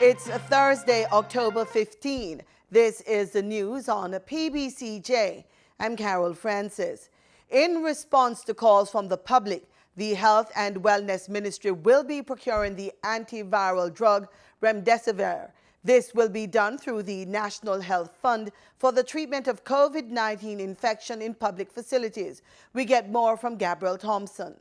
It's Thursday, October 15. This is the news on PBCJ. I'm Carol Francis. In response to calls from the public, the Health and Wellness Ministry will be procuring the antiviral drug Remdesivir. This will be done through the National Health Fund for the treatment of COVID-19 infection in public facilities. We get more from Gabriel Thompson.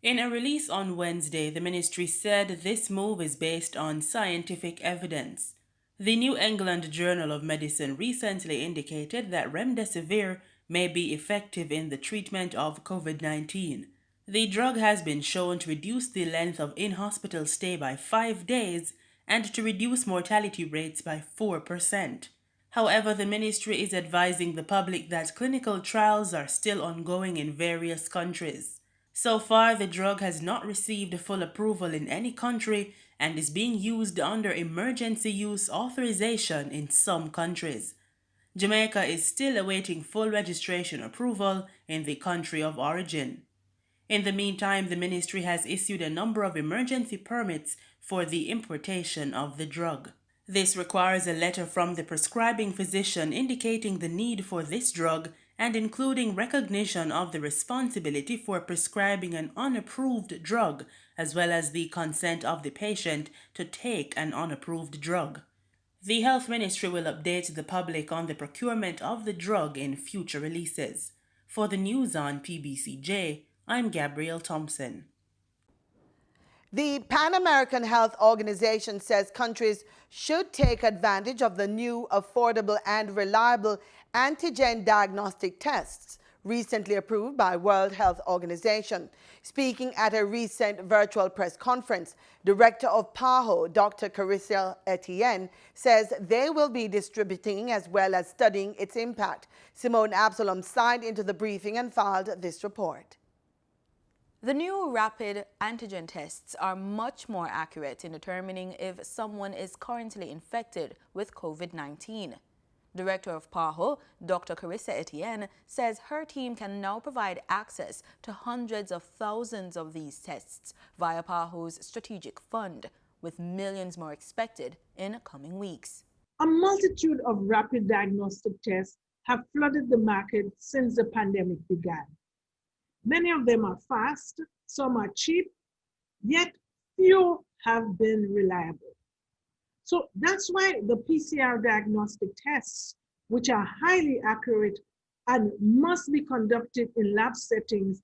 In a release on Wednesday, the ministry said this move is based on scientific evidence. The New England Journal of Medicine recently indicated that remdesivir may be effective in the treatment of COVID-19. The drug has been shown to reduce the length of in-hospital stay by 5 days and to reduce mortality rates by 4%. However, the ministry is advising the public that clinical trials are still ongoing in various countries. So far, the drug has not received full approval in any country and is being used under emergency use authorization in some countries. Jamaica is still awaiting full registration approval in the country of origin. In the meantime, the ministry has issued a number of emergency permits for the importation of the drug. This requires a letter from the prescribing physician indicating the need for this drug and including recognition of the responsibility for prescribing an unapproved drug, as well as the consent of the patient to take an unapproved drug. The Health Ministry will update the public on the procurement of the drug in future releases. For the news on PBCJ, I'm Gabriel Thompson. The Pan American Health Organization says countries should take advantage of the new, affordable, and reliable antigen diagnostic tests recently approved by World Health Organization. Speaking at a recent virtual press conference, Director of PAHO, Dr. Carissa Etienne, says they will be distributing as well as studying its impact. Simone Absalom signed into the briefing and filed this report. The new rapid antigen tests are much more accurate in determining if someone is currently infected with COVID-19. Director of PAHO, Dr. Carissa Etienne, says her team can now provide access to hundreds of thousands of these tests via PAHO's strategic fund, with millions more expected in coming weeks. A multitude of rapid diagnostic tests have flooded the market since the pandemic began. Many of them are fast, some are cheap, yet few have been reliable. So that's why the PCR diagnostic tests, which are highly accurate and must be conducted in lab settings,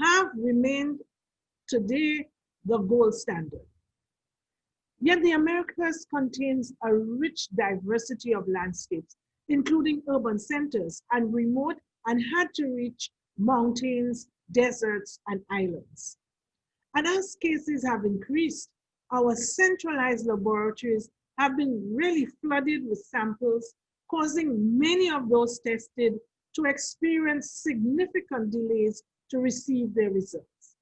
have remained today the gold standard. Yet the Americas contains a rich diversity of landscapes, including urban centers and remote and hard-to-reach mountains, deserts, and islands. And as cases have increased, our centralized laboratories have been really flooded with samples, causing many of those tested to experience significant delays to receive their results.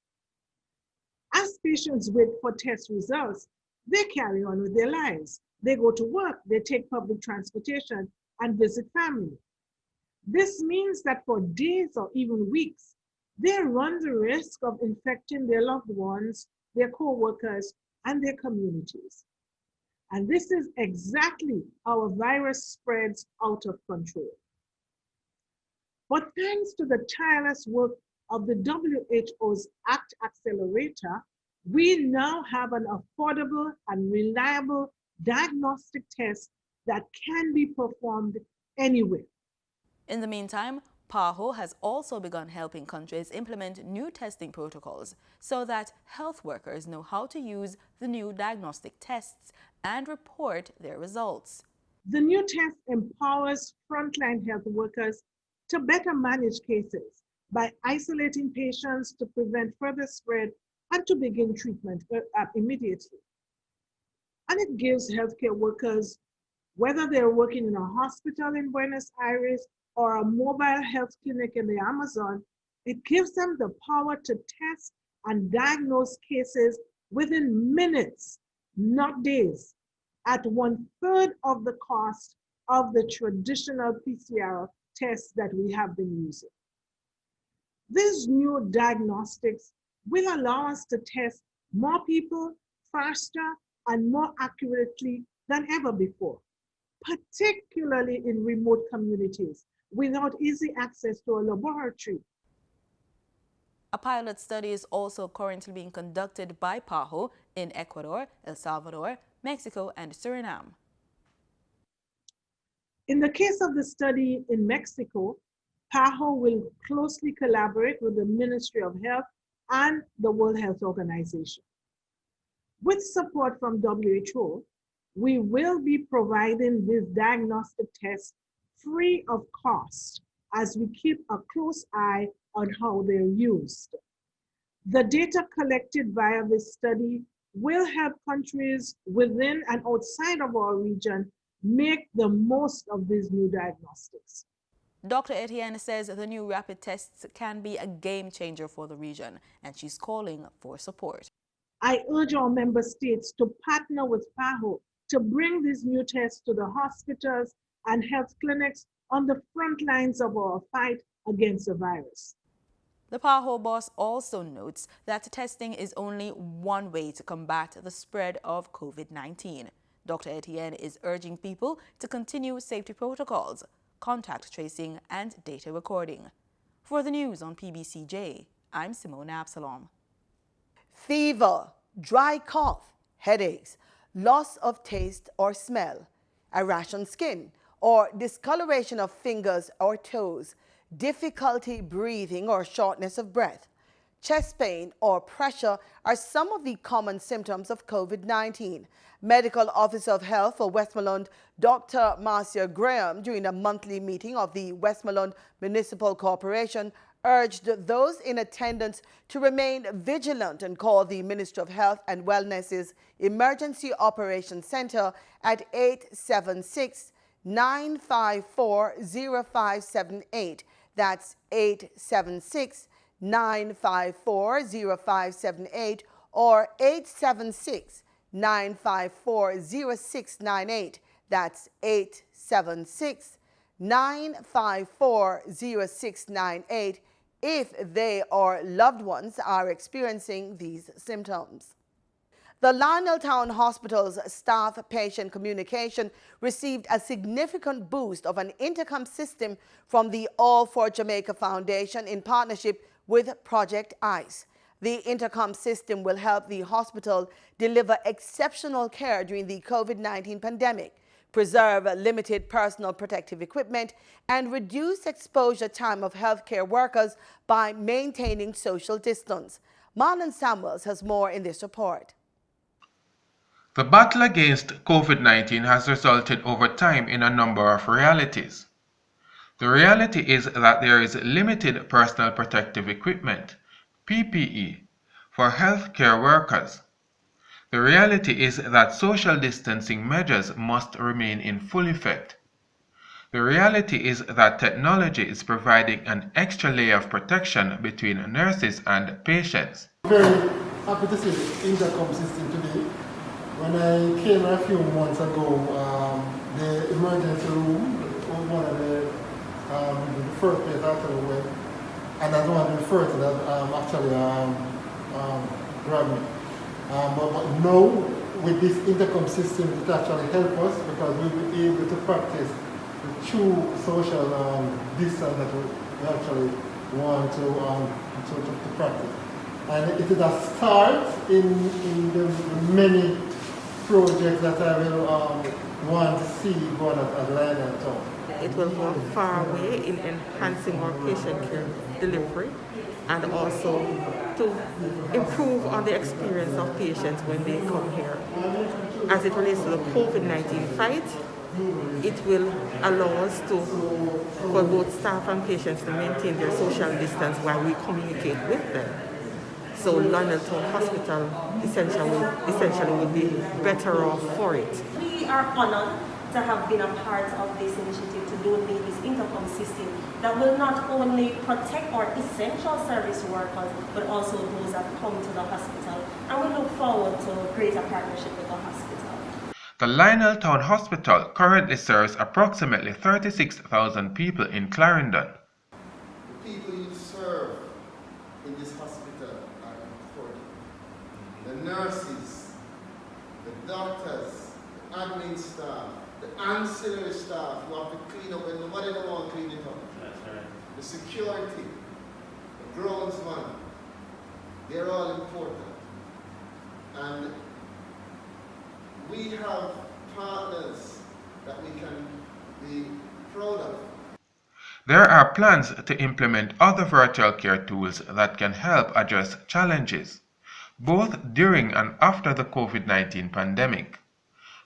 As patients wait for test results, they carry on with their lives. They go to work, they take public transportation, and visit family. This means that for days or even weeks, they run the risk of infecting their loved ones, their co-workers, and their communities. And this is exactly how a virus spreads out of control. But thanks to the tireless work of the WHO's ACT Accelerator, we now have an affordable and reliable diagnostic test that can be performed anywhere. In the meantime, PAHO has also begun helping countries implement new testing protocols so that health workers know how to use the new diagnostic tests and report their results. The new test empowers frontline health workers to better manage cases by isolating patients to prevent further spread and to begin treatment immediately. And it gives healthcare workers, whether they're working in a hospital in Buenos Aires or a mobile health clinic in the Amazon, it gives them the power to test and diagnose cases within minutes, not days, at 1/3 of the cost of the traditional PCR tests that we have been using. These new diagnostics will allow us to test more people faster and more accurately than ever before, particularly in remote communities without easy access to a laboratory. A pilot study is also currently being conducted by PAHO in Ecuador, El Salvador, Mexico, and Suriname. In the case of the study in Mexico, PAHO will closely collaborate with the Ministry of Health and the World Health Organization. With support from WHO, we will be providing this diagnostic test free of cost as we keep a close eye on how they're used. The data collected via this study will help countries within and outside of our region make the most of these new diagnostics. Dr. Etienne says the new rapid tests can be a game changer for the region, and she's calling for support. I urge our member states to partner with PAHO to bring these new tests to the hospitals and health clinics on the front lines of our fight against the virus. The PAHO boss also notes that testing is only one way to combat the spread of COVID-19. Dr. Etienne is urging people to continue safety protocols, contact tracing, and data recording. For the news on PBCJ, I'm Simone Absalom. Fever, dry cough, headaches, loss of taste or smell, a rash on skin, or discoloration of fingers or toes, difficulty breathing or shortness of breath, chest pain or pressure are some of the common symptoms of COVID-19. Medical Officer of Health for Westmoreland, Dr. Marcia Graham, during a monthly meeting of the Westmoreland Municipal Corporation, urged those in attendance to remain vigilant and call the Ministry of Health and Wellness's Emergency Operations Center at 876-954-0578. That's 876-954-0578 or 876-954-0698. That's 876-954-0698 if they or loved ones are experiencing these symptoms. The Lionel Town Hospital's staff-patient communication received a significant boost of an intercom system from the All for Jamaica Foundation in partnership with Project ICE. The intercom system will help the hospital deliver exceptional care during the COVID-19 pandemic, preserve limited personal protective equipment, and reduce exposure time of healthcare workers by maintaining social distance. Marlon Samuels has more in this report. The battle against COVID-19 has resulted over time in a number of realities. The reality is that there is limited personal protective equipment, PPE, for healthcare workers. The reality is that social distancing measures must remain in full effect. The reality is that technology is providing an extra layer of protection between nurses and patients. Very happy to see the intercom system today. When I came a few months ago, the emergency room was one of the first place after we went, and that's one of the first that actually grabbed me. But now, with this intercom system, it actually helps us because we'll be able to practice the true social distance that we actually want to practice. And it is a start in the many projects that I will want to see going at Lionel Town. It will go a far way in enhancing our patient care delivery and also to improve on the experience of patients when they come here. As it relates to the COVID-19 fight, it will allow us for both staff and patients to maintain their social distance while we communicate with them. So Lionel Town Hospital essentially will be better off for it. We are honored to have been a part of this initiative to donate this intercom system that will not only protect our essential service workers, but also those that come to the hospital. And we look forward to a greater partnership with the hospital. The Lionel Town Hospital currently serves approximately 36,000 people in Clarendon. The people you serve in this hospital are important. The nurses, the doctors, the admin staff, the ancillary staff who have to clean up when nobody don't want to clean it up. That's right. The security, the groundsman, they're all important. And we have partners that we can be proud of. There are plans to implement other virtual care tools that can help address challenges, both during and after the COVID-19 pandemic.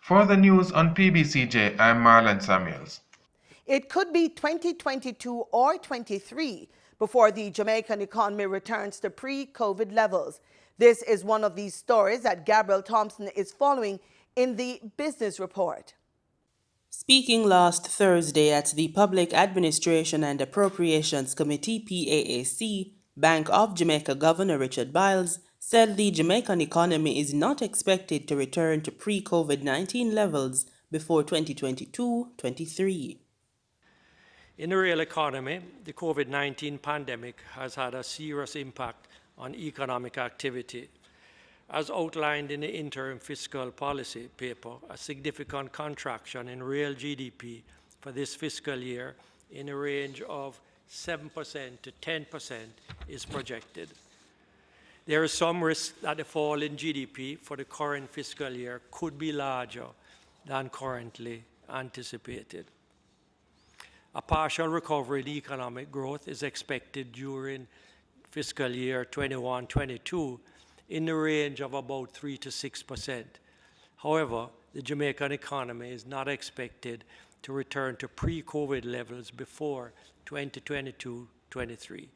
For the news on PBCJ, I'm Marlon Samuels. It could be 2022 or 23 before the Jamaican economy returns to pre-COVID levels. This is one of these stories that Gabriel Thompson is following in the Business Report. Speaking last Thursday at the Public Administration and Appropriations Committee PAHO, Bank of Jamaica Governor Richard Boyz said the Jamaican economy is not expected to return to pre-COVID-19 levels before 2022-23. In the real economy, the COVID-19 pandemic has had a serious impact on economic activity. As outlined in the interim fiscal policy paper, a significant contraction in real GDP for this fiscal year in a range of 7% to 10% is projected. There is some risk that the fall in GDP for the current fiscal year could be larger than currently anticipated. A partial recovery in economic growth is expected during fiscal year 21-22 in the range of about 3 to 6%. However, the Jamaican economy is not expected to return to pre-COVID levels before 2022-23.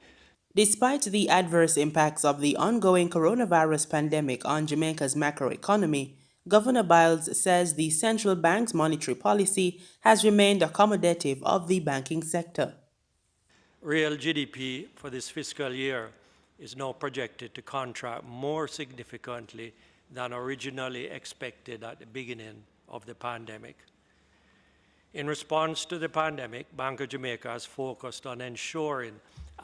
Despite the adverse impacts of the ongoing coronavirus pandemic on Jamaica's macroeconomy, Governor Boyz says the central bank's monetary policy has remained accommodative of the banking sector. Real GDP for this fiscal year is now projected to contract more significantly than originally expected at the beginning of the pandemic. In response to the pandemic, Bank of Jamaica has focused on ensuring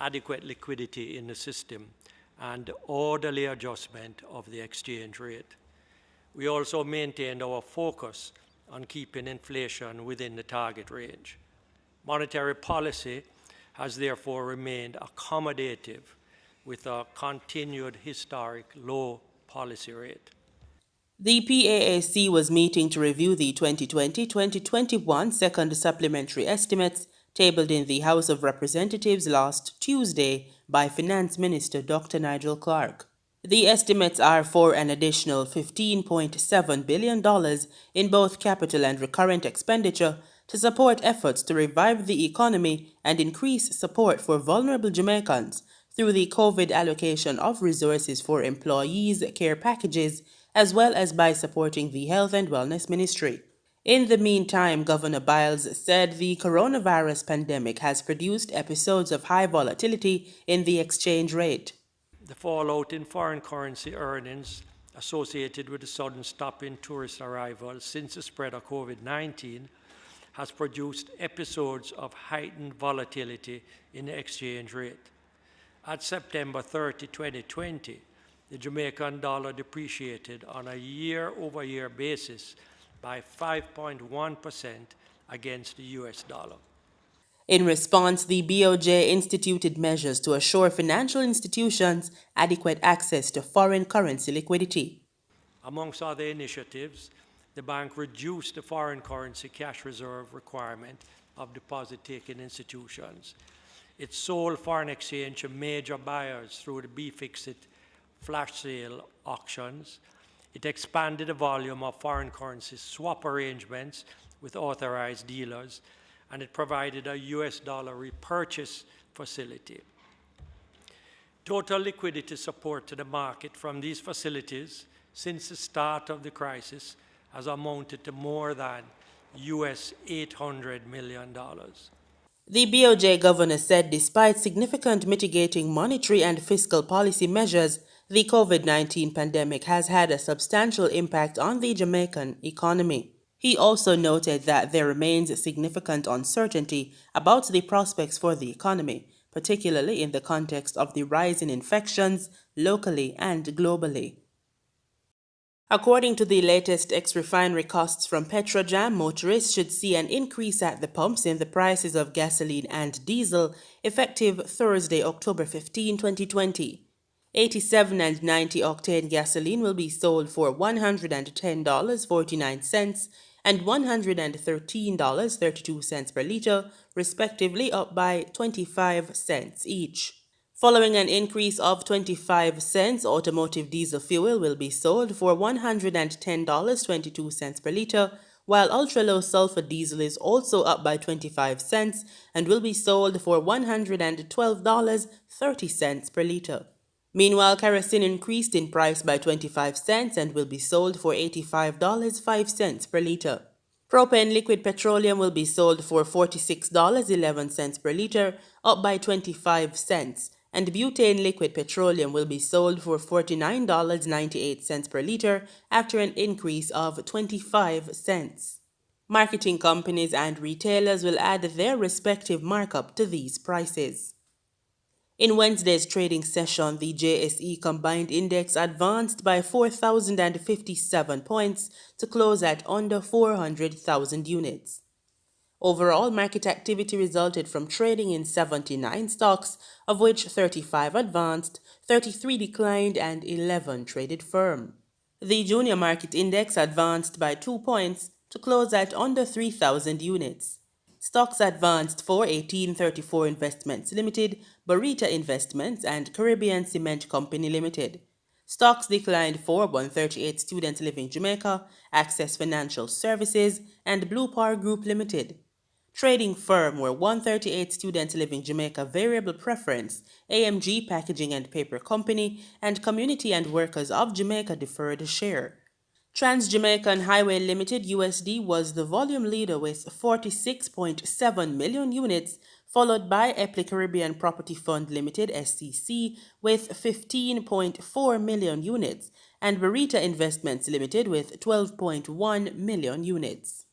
adequate liquidity in the system and orderly adjustment of the exchange rate. We also maintained our focus on keeping inflation within the target range. Monetary policy has therefore remained accommodative with a continued historic low policy rate. The PAHO was meeting to review the 2020-2021 second supplementary estimates tabled in the House of Representatives last Tuesday by Finance Minister Dr. Nigel Clarke. The estimates are for an additional $15.7 billion in both capital and recurrent expenditure to support efforts to revive the economy and increase support for vulnerable Jamaicans through the COVID allocation of resources for employees' care packages, as well as by supporting the Health and Wellness Ministry. In the meantime, Governor Boyz said the coronavirus pandemic has produced episodes of high volatility in the exchange rate. The fallout in foreign currency earnings associated with the sudden stop in tourist arrivals since the spread of COVID-19 has produced episodes of heightened volatility in the exchange rate. At September 30, 2020, the Jamaican dollar depreciated on a year-over-year basis by 5.1% against the US dollar. In response, the BOJ instituted measures to assure financial institutions adequate access to foreign currency liquidity. Amongst other initiatives, the bank reduced the foreign currency cash reserve requirement of deposit-taking institutions. It sold foreign exchange to major buyers through the Bfixit flash sale auctions. It expanded the volume of foreign currency swap arrangements with authorized dealers, and it provided a US dollar repurchase facility. Total liquidity support to the market from these facilities since the start of the crisis has amounted to more than US $800 million. The BOJ governor said despite significant mitigating monetary and fiscal policy measures, the COVID-19 pandemic has had a substantial impact on the Jamaican economy. He also noted that there remains significant uncertainty about the prospects for the economy, particularly in the context of the rise in infections locally and globally. According to the latest ex-refinery costs from Petrojam, motorists should see an increase at the pumps in the prices of gasoline and diesel effective Thursday, October 15, 2020. 87 and 90 octane gasoline will be sold for $110.49 and $113.32 per liter, respectively, up by 25 cents each. Following an increase of 25 cents, automotive diesel fuel will be sold for $110.22 per liter, while ultra-low sulfur diesel is also up by 25 cents and will be sold for $112.30 per liter. Meanwhile, kerosene increased in price by 25 cents and will be sold for $85.05 per liter. Propane liquid petroleum will be sold for $46.11 per liter, up by 25 cents, and butane liquid petroleum will be sold for $49.98 per liter after an increase of 25 cents. Marketing companies and retailers will add their respective markup to these prices. In Wednesday's trading session, the JSE Combined Index advanced by 4,057 points to close at under 400,000 units. Overall, market activity resulted from trading in 79 stocks, of which 35 advanced, 33 declined, and 11 traded firm. The Junior Market Index advanced by 2 points to close at under 3,000 units. Stocks advanced for 1834 Investments Limited, Barita Investments, and Caribbean Cement Company Limited. Stocks declined for 138 Student Living Jamaica, Access Financial Services, and Blue Power Group Limited. Trading firm were 138 Student Living Jamaica Variable Preference, AMG Packaging and Paper Company, and Community and Workers of Jamaica Deferred Share. Trans-Jamaican Highway Limited USD was the volume leader with 46.7 million units, followed by Epley Caribbean Property Fund Limited SCC with 15.4 million units, and Barita Investments Limited with 12.1 million units.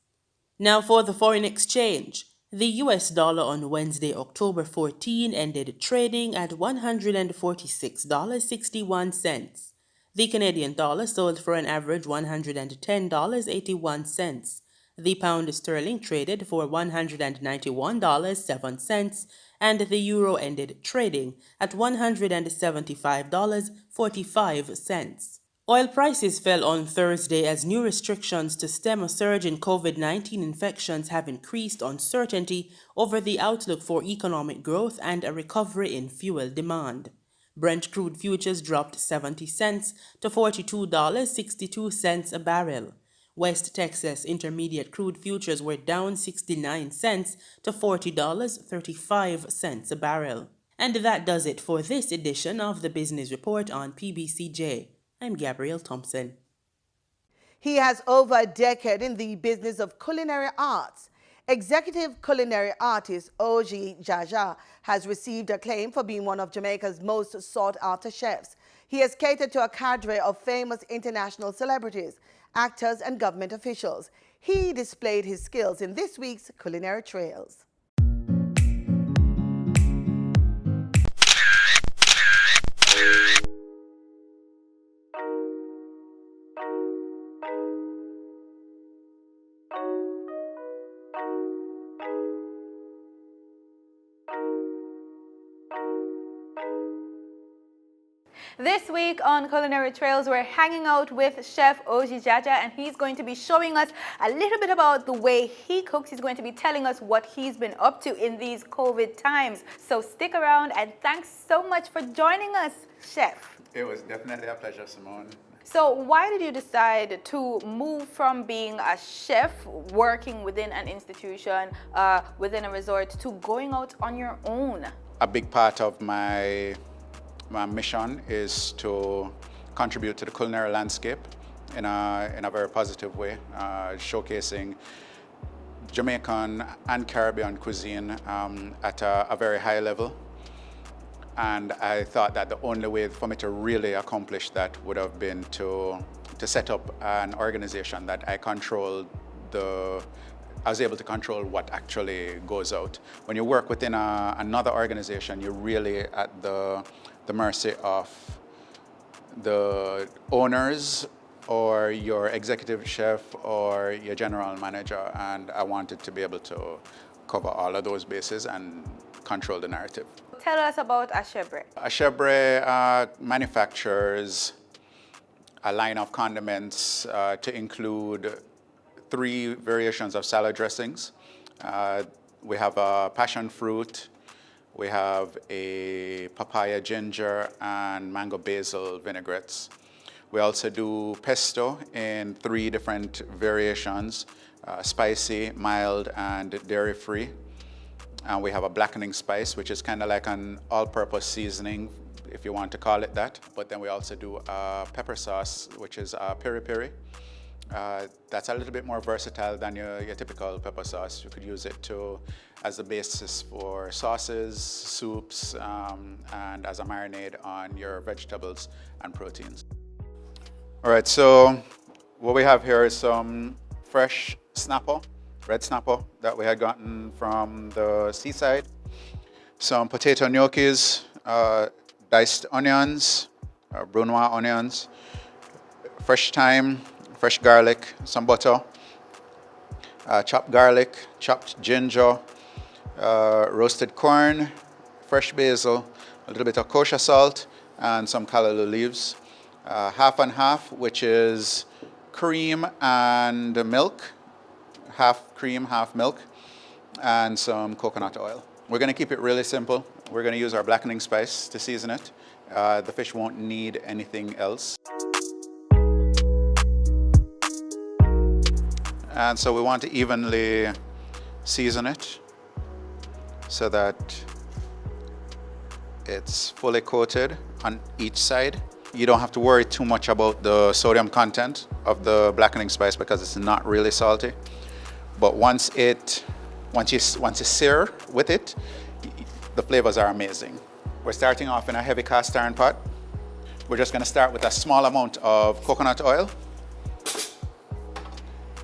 Now for the foreign exchange. The US dollar on Wednesday, October 14, ended trading at $146.61. The Canadian dollar sold for an average $110.81. The pound sterling traded for $191.07, and the euro ended trading at $175.45. Oil prices fell on Thursday as new restrictions to stem a surge in COVID-19 infections have increased uncertainty over the outlook for economic growth and a recovery in fuel demand. Brent crude futures dropped 70 cents to $42.62 a barrel. West Texas Intermediate crude futures were down 69 cents to $40.35 a barrel. And that does it for this edition of the Business Report on PBCJ. I'm Gabrielle Thompson. He has over a decade in the business of culinary arts. Executive culinary artist Oji Jaja has received acclaim for being one of Jamaica's most sought-after chefs. He has catered to a cadre of famous international celebrities, actors, and government officials. He displayed his skills in this week's Culinary Trails. This week on Culinary Trails, we're hanging out with Chef Oji Jaja, and he's going to be showing us a little bit about the way he cooks. He's going to be telling us what he's been up to in these COVID times. So stick around, and thanks so much for joining us, Chef. It was definitely a pleasure, Simone. So why did you decide to move from being a chef, working within an institution, within a resort, to going out on your own? A big part of my mission is to contribute to the culinary landscape in a very positive way, showcasing Jamaican and Caribbean cuisine at a very high level. And I thought that the only way for me to really accomplish that would have been to set up an organization that I was able to control what actually goes out. When you work within another organization, you're really at the mercy of the owners or your executive chef or your general manager, and I wanted to be able to cover all of those bases and control the narrative. Tell us about Ashebre. Ashebre manufactures a line of condiments to include 3 variations of salad dressings. We have a passion fruit, we have a papaya ginger, and mango basil vinaigrettes. We also do pesto in 3 different variations, spicy, mild, and dairy-free. And we have a blackening spice, which is kind of like an all-purpose seasoning, if you want to call it that. But then we also do a pepper sauce, which is a peri-peri. That's a little bit more versatile than your typical pepper sauce. You could use it as a basis for sauces, soups, and as a marinade on your vegetables and proteins. All right, so what we have here is some fresh snapper, red snapper that we had gotten from the seaside, some potato gnocchis, diced onions, brunoise onions, fresh thyme, fresh garlic, some butter, chopped garlic, chopped ginger, roasted corn, fresh basil, a little bit of kosher salt, and some callaloo leaves. Half and half, which is cream and milk, half cream, half milk, and some coconut oil. We're going to keep it really simple. We're going to use our blackening spice to season it. The fish won't need anything else. And so we want to evenly season it so that it's fully coated on each side. You don't have to worry too much about the sodium content of the blackening spice because it's not really salty. But once you sear with it, the flavors are amazing. We're starting off in a heavy cast iron pot. We're just going to start with a small amount of coconut oil.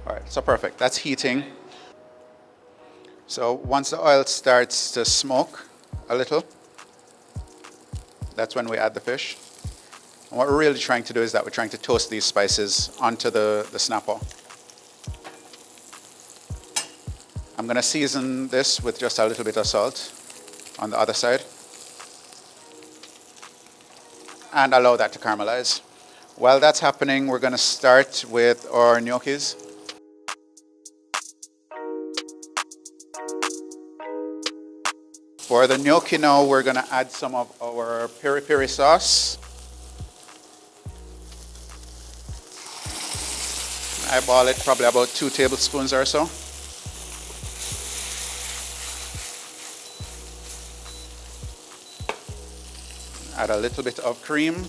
All right, so perfect. That's heating. So once the oil starts to smoke a little, that's when we add the fish. And what we're really trying to do is that we're trying to toast these spices onto the snapper. I'm going to season this with just a little bit of salt on the other side and allow that to caramelize. While that's happening, we're going to start with our gnocchis. For the gnocchi now, we're going to add some of our peri-peri sauce. Eyeball it, probably about 2 tablespoons or so. Add a little bit of cream.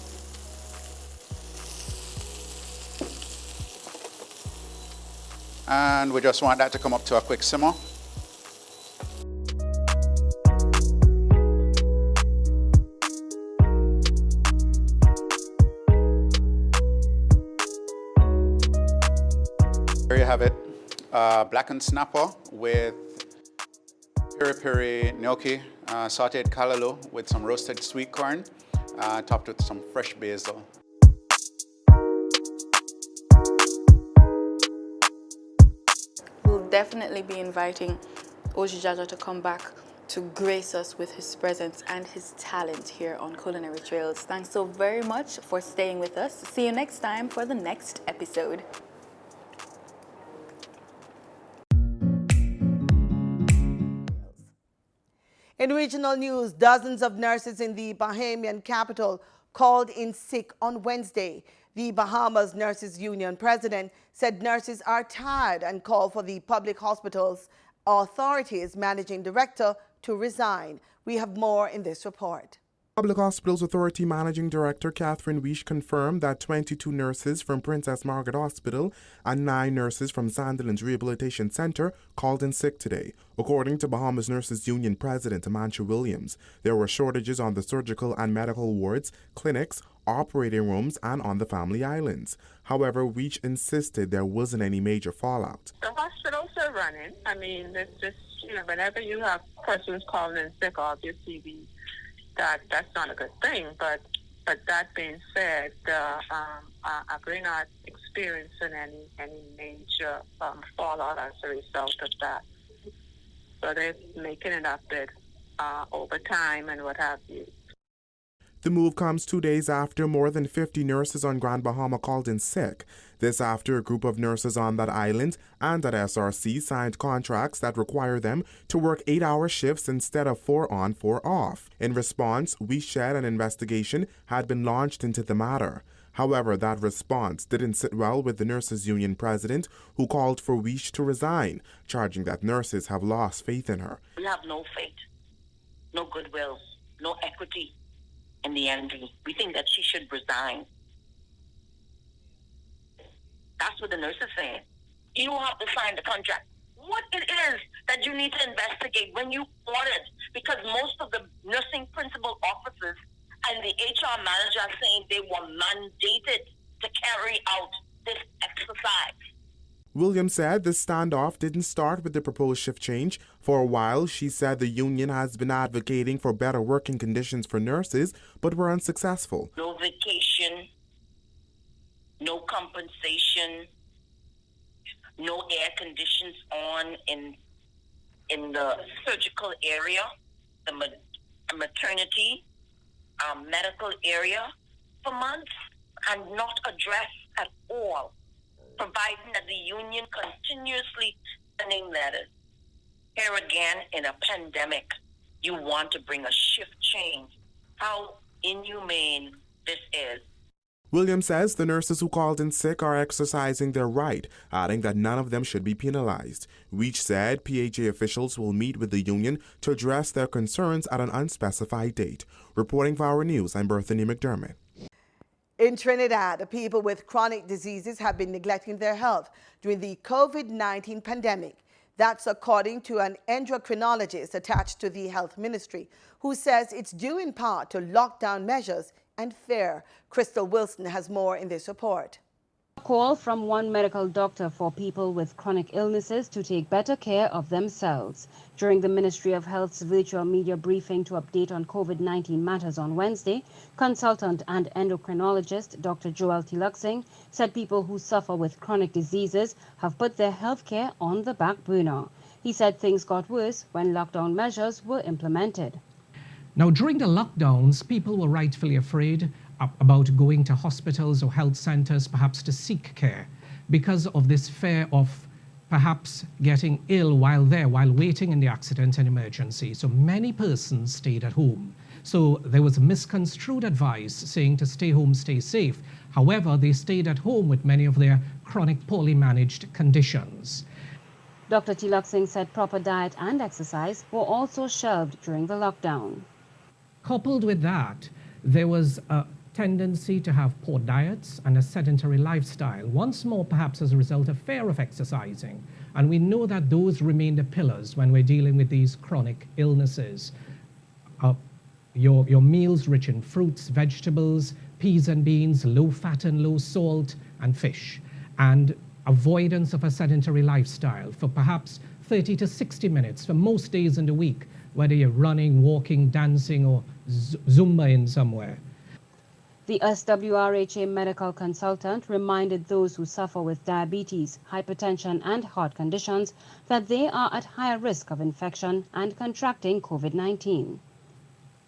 And we just want that to come up to a quick simmer. There you have it, blackened snapper with peri-peri gnocchi, sauteed callaloo with some roasted sweet corn, topped with some fresh basil. We'll definitely be inviting Jaja to come back to grace us with his presence and his talent here on Culinary Trails. Thanks so very much for staying with us. See you next time for the next episode. In regional news, dozens of nurses in the Bahamian capital called in sick on Wednesday. The Bahamas Nurses Union president said nurses are tired and called for the public hospitals authorities managing director to resign. We have more in this report. Public Hospitals Authority Managing Director Catherine Weish confirmed that 22 nurses from Princess Margaret Hospital and 9 nurses from Sandilands Rehabilitation Center called in sick today. According to Bahamas Nurses Union President Amantia Williams, there were shortages on the surgical and medical wards, clinics, operating rooms, and on the family islands. However, Weish insisted there wasn't any major fallout. The hospitals are running. I mean, it's just, whenever you have persons calling in sick, obviously that's not a good thing. But that being said, we're not experiencing any major fallout as a result of that. So they're making it up over time and what have you. The move comes 2 days after more than 50 nurses on Grand Bahama called in sick. This after a group of nurses on that island and at SRC signed contracts that require them to work 8-hour shifts instead of 4 on, 4 off. In response, we shared an investigation had been launched into the matter. However, that response didn't sit well with the Nurses Union president, who called for Weish to resign, charging that nurses have lost faith in her. We have no faith, no goodwill, no equity in the MD. We think that she should resign. That's what the nurse is saying. You don't have to sign the contract. What it is that you need to investigate when you audit, because most of the nursing principal officers and the HR manager are saying they were mandated to carry out this exercise. Williams said the standoff didn't start with the proposed shift change. For a while, she said the union has been advocating for better working conditions for nurses, but were unsuccessful. No vacation, no compensation, no air conditions on in the surgical area, the maternity, medical area for months, and not addressed at all, providing that the union continuously sending letters. Here again, in a pandemic, you want to bring a shift change. How inhumane this is. Williams says the nurses who called in sick are exercising their right, adding that none of them should be penalized. Weish said PAJ officials will meet with the union to address their concerns at an unspecified date. Reporting for Our News, I'm Berthany McDermott. In Trinidad, people with chronic diseases have been neglecting their health during the COVID-19 pandemic. That's according to an endocrinologist attached to the health ministry, who says it's due in part to lockdown measures and fear. Crystal Wilson has more in this report. A call from one medical doctor for people with chronic illnesses to take better care of themselves. During the Ministry of Health's virtual media briefing to update on COVID-19 matters on Wednesday, consultant and endocrinologist Dr. Joel Tiluxing said people who suffer with chronic diseases have put their health care on the back burner. He said things got worse when lockdown measures were implemented. Now, during the lockdowns, people were rightfully afraid about going to hospitals or health centers, perhaps to seek care, because of this fear of perhaps getting ill while waiting in the accident and emergency. So many persons stayed at home. So there was misconstrued advice saying to stay home, stay safe. However, they stayed at home with many of their chronic, poorly managed conditions. Dr. Tiluxing said proper diet and exercise were also shelved during the lockdown. Coupled with that, there was a tendency to have poor diets and a sedentary lifestyle, once more perhaps as a result of fear of exercising. And we know that those remain the pillars when we're dealing with these chronic illnesses. Your meals rich in fruits, vegetables, peas and beans, low fat and low salt, and fish. And avoidance of a sedentary lifestyle for perhaps 30 to 60 minutes for most days in the week, whether you're running, walking, dancing, or Zumba in somewhere. The SWRHA medical consultant reminded those who suffer with diabetes, hypertension, and heart conditions that they are at higher risk of infection and contracting COVID-19.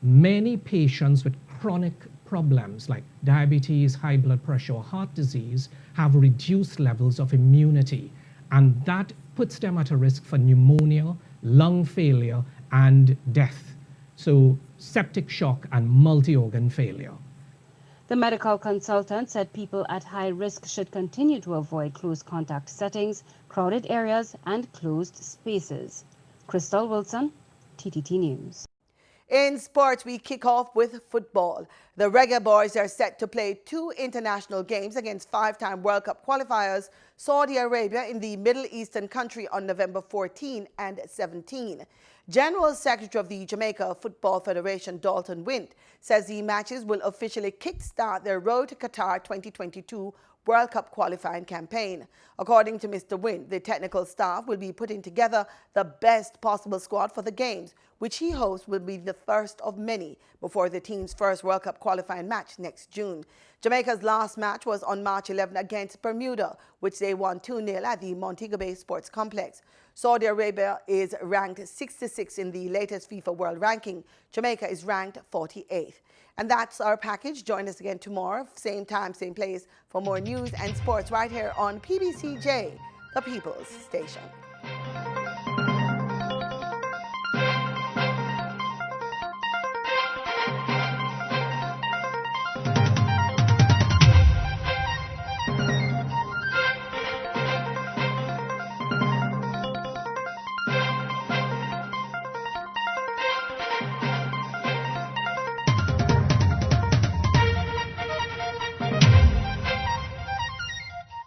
Many patients with chronic problems like diabetes, high blood pressure, or heart disease have reduced levels of immunity, and that puts them at a risk for pneumonia, lung failure, and death. So septic shock and multi-organ failure. The medical consultant said people at high risk should continue to avoid close contact settings, crowded areas, and closed spaces. Crystal Wilson, TTT News. In sports, we kick off with football. The Reggae Boyz are set to play 2 international games against 5-time World Cup qualifiers Saudi Arabia in the Middle Eastern country on November 14 and 17. General Secretary of the Jamaica Football Federation, Dalton Wint, says the matches will officially kickstart their road to Qatar 2022 World Cup qualifying campaign. According to Mr. Wynn, the technical staff will be putting together the best possible squad for the games, which he hopes will be the first of many before the team's first World Cup qualifying match next June. Jamaica's last match was on March 11 against Bermuda, which they won 2-0 at the Montego Bay Sports Complex. Saudi Arabia is ranked 66 in the latest FIFA World Ranking. Jamaica is ranked 48th. And that's our package. Join us again tomorrow, same time, same place, for more news and sports right here on PBCJ, the People's Station.